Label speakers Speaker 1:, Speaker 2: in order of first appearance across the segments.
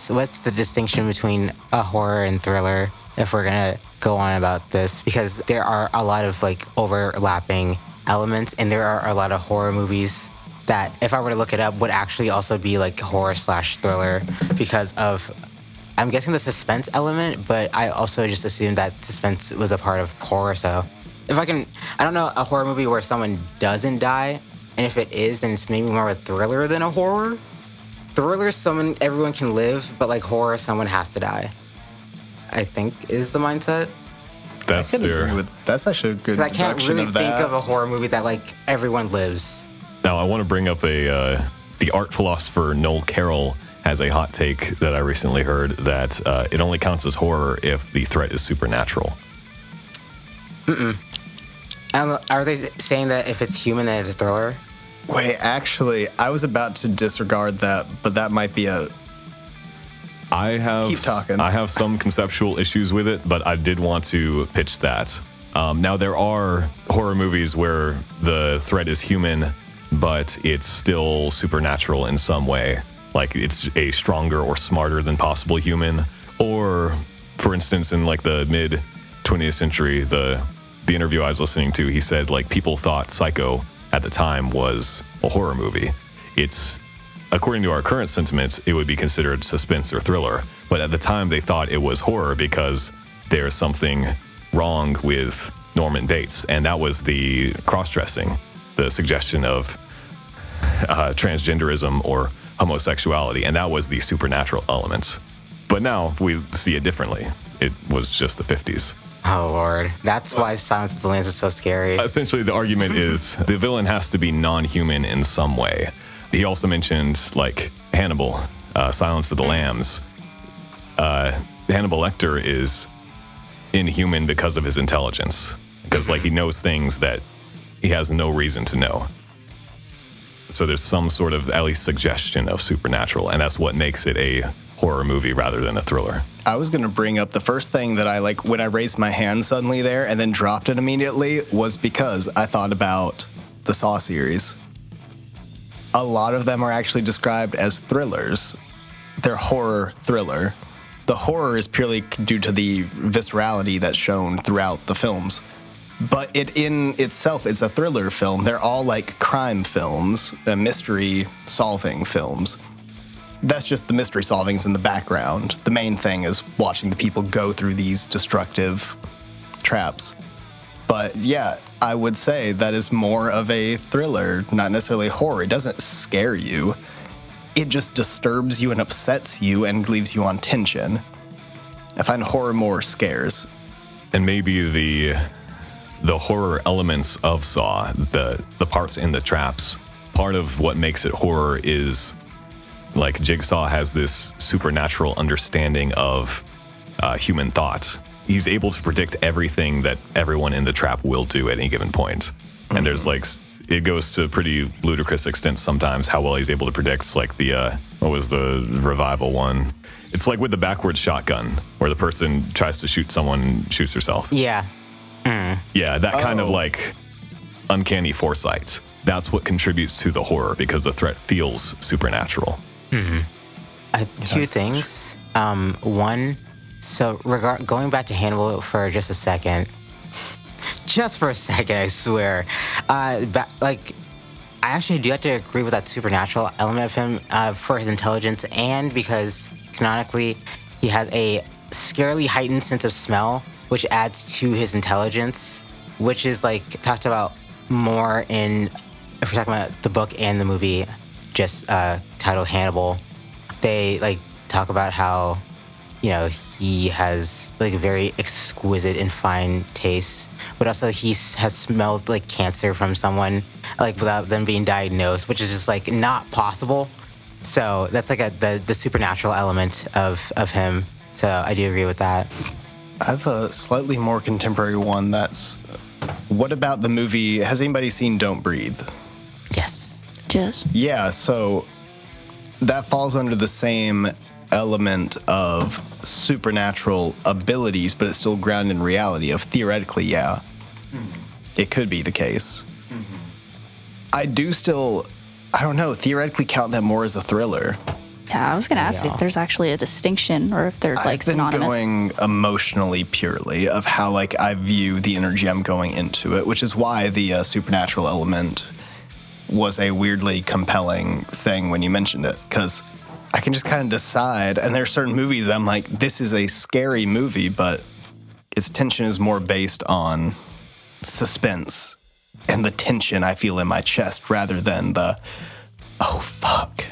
Speaker 1: What's the distinction between a horror and thriller, if we're gonna go on about this? Because there are a lot of like overlapping elements, and there are a lot of horror movies that, if I were to look it up, would actually also be like horror/thriller because of, I'm guessing, the suspense element, but I also just assumed that suspense was a part of horror. So I don't know a horror movie where someone doesn't die, and if it is, then it's maybe more of a thriller than a horror. Thriller is everyone can live, but like horror, someone has to die, I think, is the mindset.
Speaker 2: That's fair.
Speaker 3: That's actually a good
Speaker 1: I can't really think of a horror movie that like everyone lives.
Speaker 2: Now, I want to bring up the art philosopher Noel Carroll has a hot take that I recently heard that it only counts as horror if the threat is supernatural.
Speaker 1: Are they saying that if it's human, then it's a thriller?
Speaker 3: Wait, actually, I was about to disregard that, but that might be keep talking.
Speaker 2: I have some conceptual issues with it, but I did want to pitch that. Now, there are horror movies where the threat is human, but it's still supernatural in some way. Like it's a stronger or smarter than possible human. Or, for instance, in like the mid 20th century, the interview I was listening to, he said like people thought Psycho at the time was a horror movie. It's, according to our current sentiments, it would be considered suspense or thriller. But at the time, they thought it was horror because there's something wrong with Norman Bates. And that was the cross-dressing, the suggestion of transgenderism or homosexuality. And that was the supernatural elements. But now we see it differently. It was just the 50s.
Speaker 1: Oh, Lord. That's why Silence of the Lambs is so scary.
Speaker 2: Essentially, the argument is the villain has to be non-human in some way. He also mentioned, like, Hannibal, Silence of the Lambs. Hannibal Lecter is inhuman because of his intelligence. Because, like, he knows things that he has no reason to know. So there's some sort of, at least, suggestion of supernatural, and that's what makes it a horror movie rather than a thriller.
Speaker 3: I was going to bring up the first thing that I like when I raised my hand suddenly there and then dropped it immediately was because I thought about the Saw series. A lot of them are actually described as thrillers. They're horror thriller. The horror is purely due to the viscerality that's shown throughout the films. But it in itself, it's a thriller film. They're all like crime films, mystery solving films. That's just the mystery solving's in the background. The main thing is watching the people go through these destructive traps. But yeah, I would say that is more of a thriller, not necessarily horror. It doesn't scare you. It just disturbs you and upsets you and leaves you on tension. I find horror more scares.
Speaker 2: And maybe the horror elements of Saw, the parts in the traps, part of what makes it horror is like Jigsaw has this supernatural understanding of human thought. He's able to predict everything that everyone in the trap will do at any given point. Mm-hmm. And there's like, it goes to pretty ludicrous extents sometimes how well he's able to predict, like what was the revival one? It's like with the backwards shotgun where the person tries to shoot someone and shoots herself.
Speaker 1: Yeah.
Speaker 2: Yeah, that kind of like uncanny foresight. That's what contributes to the horror because the threat feels supernatural.
Speaker 1: Two things. One, so going back to Hannibal for just a second, I swear. I actually do have to agree with that supernatural element of him for his intelligence and because canonically he has a scarily heightened sense of smell, which adds to his intelligence, which is like talked about more in, if we're talking about the book and the movie, just titled Hannibal. They like talk about how, you know, he has like a very exquisite and fine taste, but also he has smelled like cancer from someone like without them being diagnosed, which is just like not possible. So that's like the supernatural element of him. So I do agree with that.
Speaker 3: I have a slightly more contemporary one that's, what about the movie, has anybody seen Don't Breathe?
Speaker 1: Yes.
Speaker 4: Yes.
Speaker 3: Yeah, so that falls under the same element of supernatural abilities, but it's still grounded in reality of theoretically, yeah, it could be the case. I do still, I don't know, theoretically count that more as a thriller.
Speaker 4: Yeah, I was going to ask if there's actually a distinction or if there's like synonymous.
Speaker 3: I've been going emotionally purely of how like I view the energy I'm going into it, which is why the supernatural element was a weirdly compelling thing when you mentioned it, because I can just kind of decide, and there are certain movies I'm like, this is a scary movie, but its tension is more based on suspense and the tension I feel in my chest rather than the, oh, fuck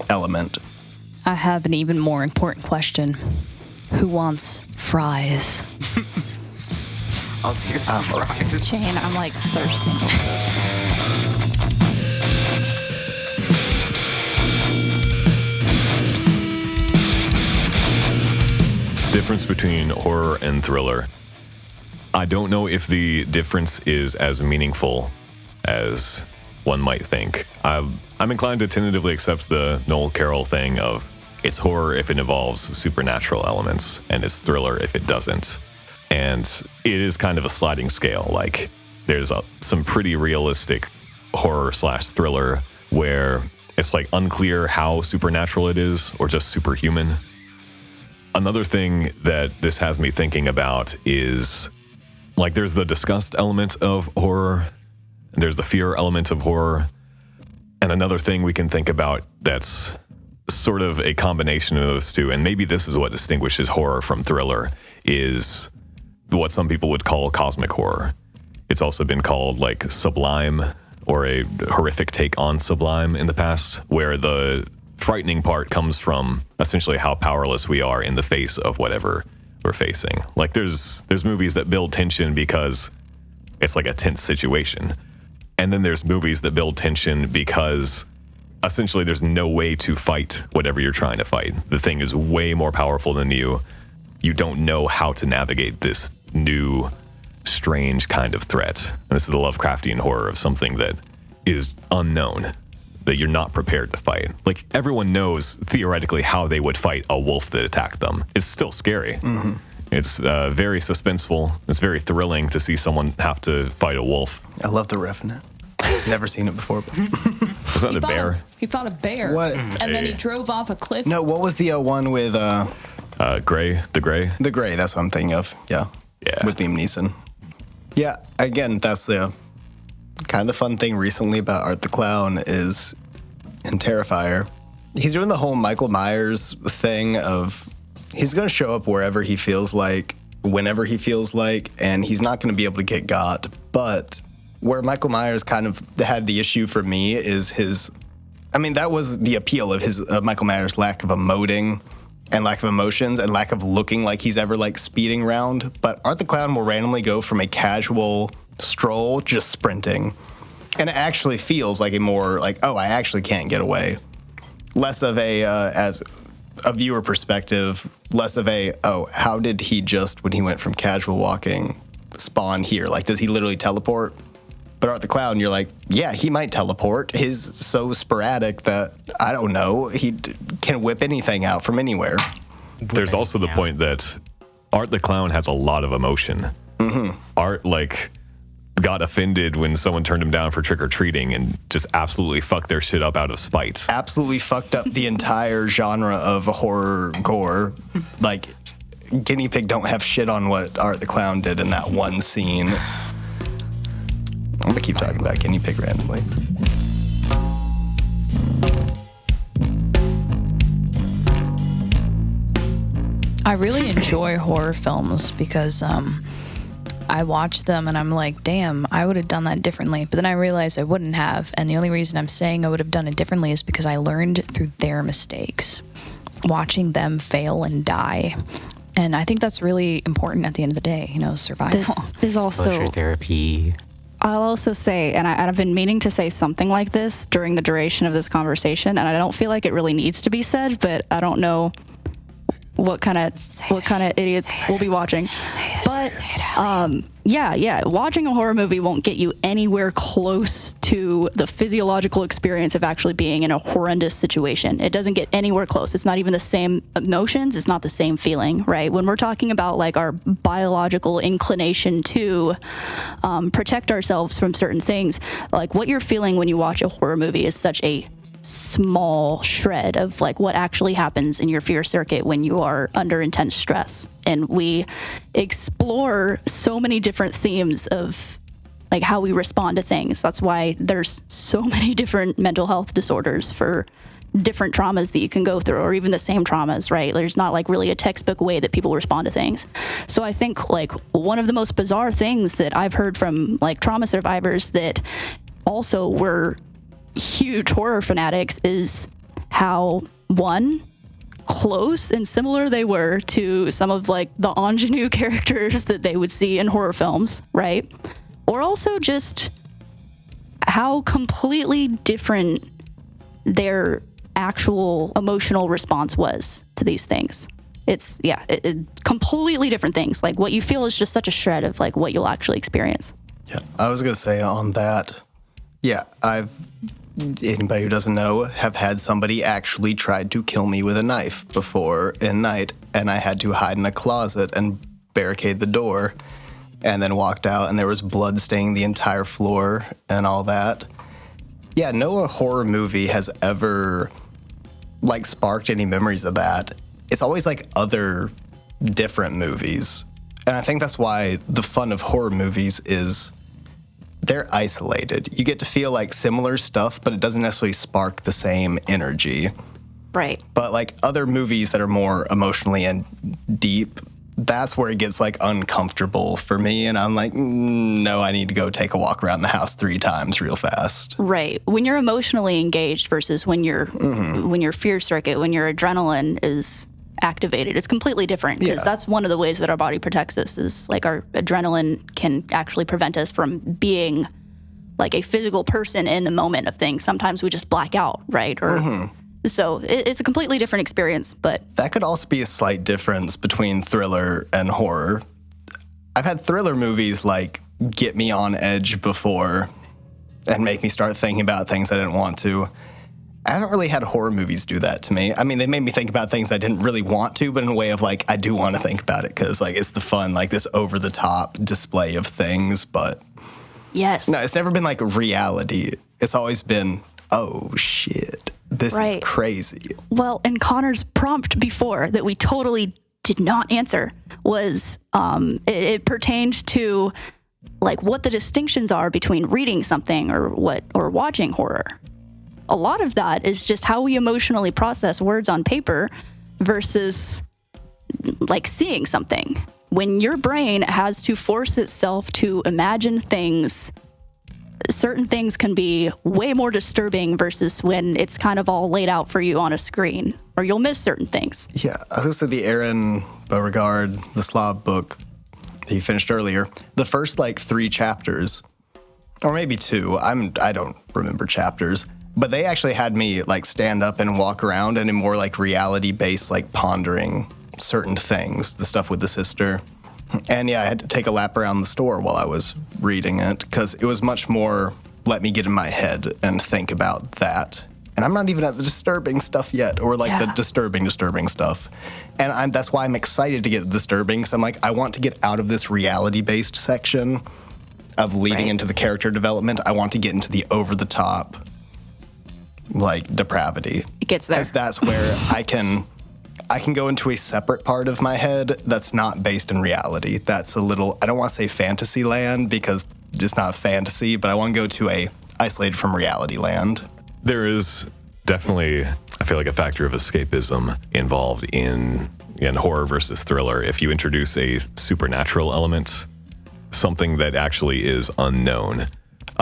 Speaker 3: element.
Speaker 4: I have an even more important question. Who wants fries?
Speaker 1: I'll take some fries.
Speaker 4: Shane, I'm like thirsting.
Speaker 2: Difference between horror and thriller. I don't know if the difference is as meaningful as one might think. I'm inclined to tentatively accept the Noel Carroll thing of it's horror if it involves supernatural elements, and it's thriller if it doesn't. And it is kind of a sliding scale. Like, there's some pretty realistic horror/thriller where it's like unclear how supernatural it is or just superhuman. Another thing that this has me thinking about is, like, there's the disgust element of horror, and there's the fear element of horror. And another thing we can think about that's sort of a combination of those two, and maybe this is what distinguishes horror from thriller, is what some people would call cosmic horror. It's also been called like sublime, or a horrific take on sublime in the past, where the frightening part comes from essentially how powerless we are in the face of whatever we're facing. Like there's movies that build tension because it's like a tense situation. And then there's movies that build tension because essentially there's no way to fight whatever you're trying to fight. The thing is way more powerful than you. You don't know how to navigate this new, strange kind of threat. And this is the Lovecraftian horror of something that is unknown, that you're not prepared to fight. Like, everyone knows theoretically how they would fight a wolf that attacked them. It's still scary. Mm-hmm. It's very suspenseful. It's very thrilling to see someone have to fight a wolf.
Speaker 3: I love The Revenant. Never seen it before. But
Speaker 2: was that a bear?
Speaker 5: He fought a bear.
Speaker 3: What?
Speaker 5: And then he drove off a cliff.
Speaker 3: No, what was the one with...
Speaker 2: Gray? The Gray?
Speaker 3: The Gray, that's what I'm thinking of. Yeah. With Liam Neeson. Yeah, again, that's the kind of fun thing recently about Art the Clown is in Terrifier. He's doing the whole Michael Myers thing of he's going to show up wherever he feels like, whenever he feels like, and he's not going to be able to get got. But where Michael Myers kind of had the issue for me is his, I mean, that was the appeal of his Michael Myers' lack of emoting and lack of emotions and lack of looking like he's ever like speeding around. But Art the Clown will randomly go from a casual stroll just sprinting. And it actually feels like a more like, oh, I actually can't get away. Less of a, as a viewer perspective, less of a, oh, how did he just, when he went from casual walking, spawn here? Like, does he literally teleport? But Art the Clown, you're like, yeah, he might teleport. His so sporadic that, I don't know, he can whip anything out from anywhere.
Speaker 2: There's also the point that Art the Clown has a lot of emotion. Mm-hmm. Art, like, got offended when someone turned him down for trick-or-treating and just absolutely fucked their shit up out of spite.
Speaker 3: Absolutely fucked up the entire genre of horror gore. Like, Guinea Pig don't have shit on what Art the Clown did in that one scene. I'm gonna keep talking about Guinea Pig randomly.
Speaker 4: I really enjoy horror films because I watch them and I'm like, damn, I would have done that differently. But then I realized I wouldn't have. And the only reason I'm saying I would have done it differently is because I learned through their mistakes, watching them fail and die. And I think that's really important at the end of the day, you know, survival.
Speaker 6: This is also
Speaker 1: Exposure therapy.
Speaker 6: I'll also say, and I've been meaning to say something like this during the duration of this conversation, and I don't feel like it really needs to be said, but I don't know what kind of idiots we'll be watching. But watching a horror movie won't get you anywhere close to the physiological experience of actually being in a horrendous situation. It doesn't get anywhere close. It's not even the same emotions. It's not the same feeling, right? When we're talking about like our biological inclination to protect ourselves from certain things, like what you're feeling when you watch a horror movie is such a small shred of like what actually happens in your fear circuit when you are under intense stress. And we explore so many different themes of like how we respond to things. That's why there's so many different mental health disorders for different traumas that you can go through, or even the same traumas, right? There's not like really a textbook way that people respond to things. So I think like one of the most bizarre things that I've heard from like trauma survivors that also were huge horror fanatics is how, one, close and similar they were to some of like the ingenue characters that they would see in horror films, right? Or also just how completely different their actual emotional response was to these things. It's completely different things. Like what you feel is just such a shred of like what you'll actually experience.
Speaker 3: Yeah, I was gonna say on that. Yeah, anybody who doesn't know, have had somebody actually tried to kill me with a knife before in night, and I had to hide in a closet and barricade the door, and then walked out, and there was blood staining the entire floor and all that. Yeah, no horror movie has ever like sparked any memories of that. It's always like other different movies, and I think that's why the fun of horror movies is they're isolated. You get to feel like similar stuff, but it doesn't necessarily spark the same energy.
Speaker 6: Right.
Speaker 3: But like other movies that are more emotionally and deep, that's where it gets like uncomfortable for me. And I'm like, no, I need to go take a walk around the house 3 times real fast.
Speaker 6: Right. When you're emotionally engaged versus when your fear circuit, when your adrenaline is activated, it's completely different, because that's one of the ways that our body protects us, is like our adrenaline can actually prevent us from being like a physical person in the moment of things. Sometimes we just black out, right? Or so it's a completely different experience. But
Speaker 3: that could also be a slight difference between thriller and horror. I've had thriller movies like get me on edge before and make me start thinking about things I didn't want to. I haven't really had horror movies do that to me. I mean, they made me think about things I didn't really want to, but in a way of like, I do want to think about it because like it's the fun, like this over the top display of things. But
Speaker 6: yes,
Speaker 3: no, it's never been like reality. It's always been, oh shit, this is crazy.
Speaker 6: Well, and Connor's prompt before that we totally did not answer was it pertained to like what the distinctions are between reading something or watching horror. A lot of that is just how we emotionally process words on paper versus like seeing something. When your brain has to force itself to imagine things, certain things can be way more disturbing versus when it's kind of all laid out for you on a screen, or you'll miss certain things.
Speaker 3: Yeah, I was going to say the Aaron Beauregard, the Slav book that you finished earlier, the first like 3 chapters, or maybe 2, I don't remember chapters, but they actually had me like stand up and walk around and in more like reality-based, like pondering certain things, the stuff with the sister. And yeah, I had to take a lap around the store while I was reading it because it was much more let me get in my head and think about that. And I'm not even at the disturbing stuff yet, or like the disturbing stuff. And that's why I'm excited to get disturbing, because I'm like, I want to get out of this reality-based section of leading into the character development. I want to get into the over-the-top like depravity.
Speaker 6: It gets there.
Speaker 3: Because that's where I can go into a separate part of my head that's not based in reality. That's a little, I don't want to say fantasy land because it's not fantasy, but I want to go to a isolated from reality land.
Speaker 2: There is definitely, I feel like, a factor of escapism involved in horror versus thriller. If you introduce a supernatural element, something that actually is unknown,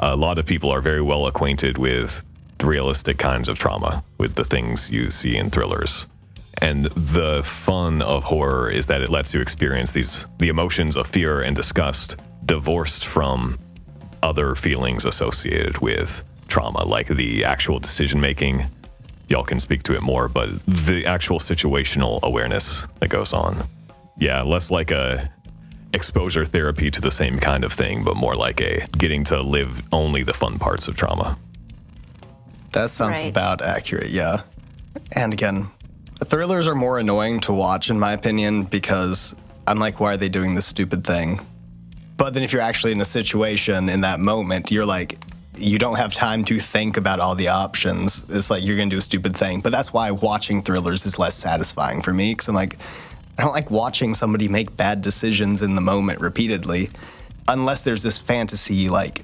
Speaker 2: a lot of people are very well acquainted with realistic kinds of trauma, with the things you see in thrillers. And the fun of horror is that it lets you experience the emotions of fear and disgust divorced from other feelings associated with trauma, like the actual decision-making y'all can speak to it more, but the actual situational awareness that goes on. Yeah, less like a exposure therapy to the same kind of thing, but more like a getting to live only the fun parts of trauma.
Speaker 3: That sounds
Speaker 7: Right.
Speaker 3: about accurate, yeah. And again, thrillers are more annoying to watch, in my opinion, because I'm like, why are they doing this stupid thing? But then if you're actually in a situation in that moment, you're like, you don't have time to think about all the options. It's like you're going to do a stupid thing. But that's why watching thrillers is less satisfying for me, because I'm like, I don't like watching somebody make bad decisions in the moment repeatedly, unless there's this fantasy, like,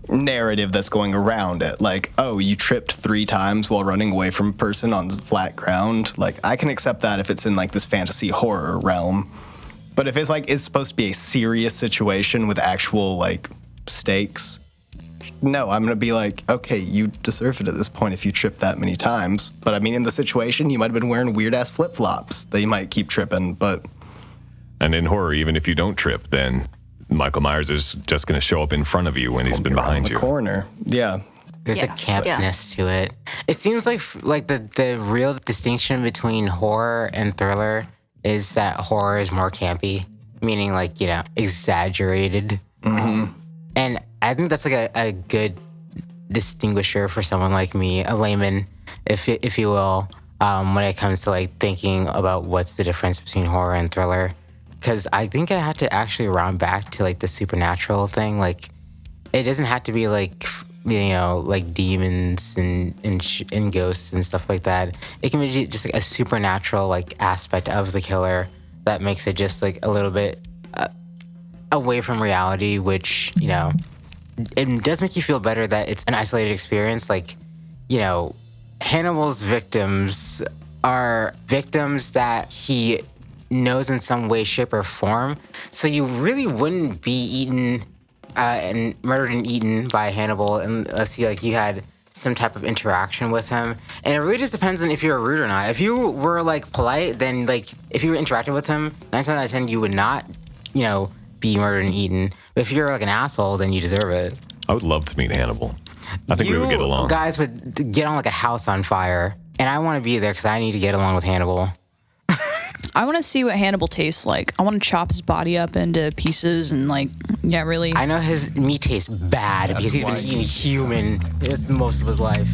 Speaker 3: narrative that's going around it. Like, oh, you tripped 3 times while running away from a person on flat ground. Like, I can accept that if it's in, like, this fantasy horror realm. But if it's, like, it's supposed to be a serious situation with actual, like, stakes, no, I'm going to be like, okay, you deserve it at this point if you tripped that many times. But, I mean, in the situation, you might have been wearing weird-ass flip-flops that you might keep tripping, but...
Speaker 2: And in horror, even if you don't trip, then Michael Myers is just going to show up in front of you when he's been behind
Speaker 3: the
Speaker 2: you.
Speaker 3: corner. Yeah.
Speaker 1: There's a campness to it. It seems like the real distinction between horror and thriller is that horror is more campy, meaning like, you know, exaggerated. And I think that's like a good distinguisher for someone like me, a layman, if you will, when it comes to like thinking about what's the difference between horror and thriller. Because I think I had to actually round back to like the supernatural thing. Like, it doesn't have to be like, you know, like demons and ghosts and stuff like that. It can be just like a supernatural like aspect of the killer that makes it just like a little bit away from reality, which, you know, it does make you feel better that it's an isolated experience. Like, you know, Hannibal's victims are victims that he knows in some way, shape, or form. So you really wouldn't be eaten and murdered and eaten by Hannibal unless you had some type of interaction with him. And it really just depends on if you're rude or not. If you were like polite, then like if you were interacting with him, 9 times out of 10 you would not, you know, be murdered and eaten. But if you're like an asshole, then you deserve it.
Speaker 2: I would love to meet Hannibal. I think we would get along.
Speaker 1: You guys would get on like a house on fire. And I want to be there because I need to get along with Hannibal.
Speaker 4: I want to see what Hannibal tastes like. I want to chop his body up into pieces and like, yeah, really.
Speaker 1: I know his meat tastes bad because he's been eating human most of his life.